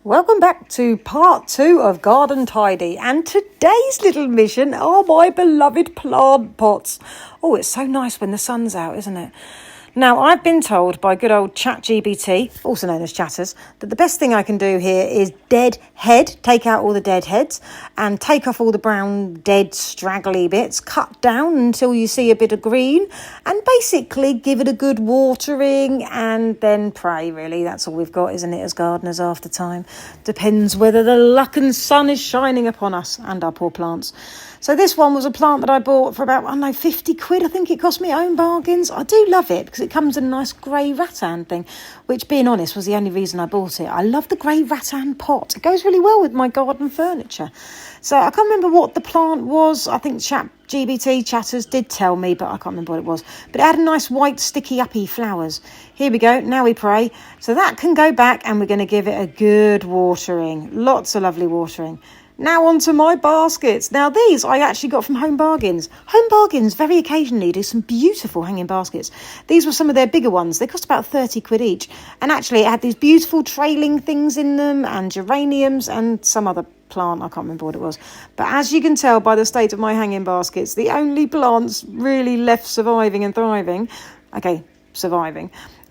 Welcome back to part 2 of Garden Tidy, and today's little mission are my beloved plant pots. Oh, it's so nice when the sun's out, isn't it? Now, I've been told by good old ChatGPT, also known as Chatters, that the best thing I can do here is take out all the dead heads and take off all the brown, dead, straggly bits, cut down until you see a bit of green, and basically give it a good watering and then pray, really. That's all we've got, isn't it, as gardeners after time? Depends whether the luck and sun is shining upon us and our poor plants. So this one was a plant that I bought for about, 50 quid. I think it cost me own bargains. I do love it because it comes in a nice grey rattan thing, which, being honest, was the only reason I bought it. I love the grey rattan pot. It goes really well with my garden furniture. So I can't remember what the plant was. I think ChatGPT Chatters did tell me, but I can't remember what it was. But it had a nice white sticky uppy flowers. Here we go. Now we pray. So that can go back, and we're going to give it a good watering. Lots of lovely watering. Now on to my baskets. Now these I actually got from Home Bargains. Home Bargains very occasionally do some beautiful hanging baskets. These were some of their bigger ones. They cost about 30 quid each. And actually it had these beautiful trailing things in them and geraniums and some other plant. I can't remember what it was. But as you can tell by the state of my hanging baskets, the only plants really left surviving and thriving,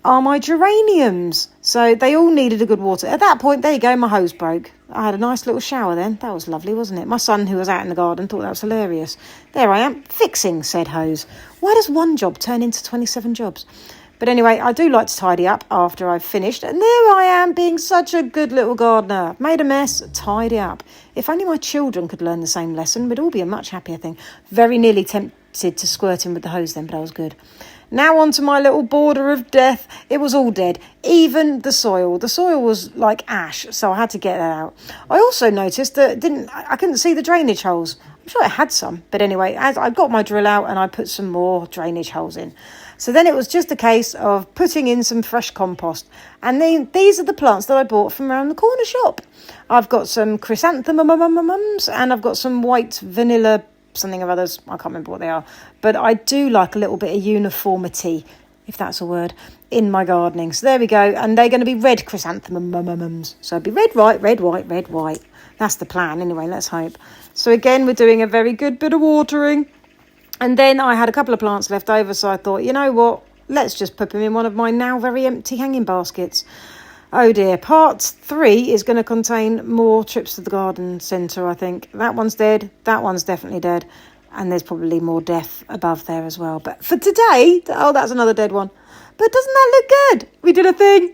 are my geraniums. So they all needed a good water. At that point, there you go, my hose broke. I had a nice little shower then. That was lovely, wasn't it? My son, who was out in the garden, thought that was hilarious. There I am, fixing said hose. Why does one job turn into 27 jobs? But anyway, I do like to tidy up after I've finished. And there I am, being such a good little gardener. Made a mess, tidy up. If only my children could learn the same lesson, we'd all be a much happier thing. Very nearly tempted to squirt him with the hose then, but I was good. Now on to my little border of death. It was all dead, even the soil. The soil was like ash, so I had to get that out. I also noticed that I couldn't see the drainage holes. I'm sure it had some, but anyway, as I got my drill out and I put some more drainage holes in. So then it was just a case of putting in some fresh compost. And these are the plants that I bought from around the corner shop. I've got some chrysanthemums and I've got some white vanilla something of others. I can't remember what they are. But I do like a little bit of uniformity, if that's a word, in my gardening. So there we go. And they're going to be red chrysanthemums. So it'll be red, white, red, white, red, white. That's the plan anyway, let's hope. So again, we're doing a very good bit of watering. And then I had a couple of plants left over, so I thought, you know what? Let's just put them in one of my now very empty hanging baskets. Oh dear, part 3 is going to contain more trips to the garden centre, I think. That one's dead, that one's definitely dead, and there's probably more death above there as well. But for today, that's another dead one. But doesn't that look good? We did a thing.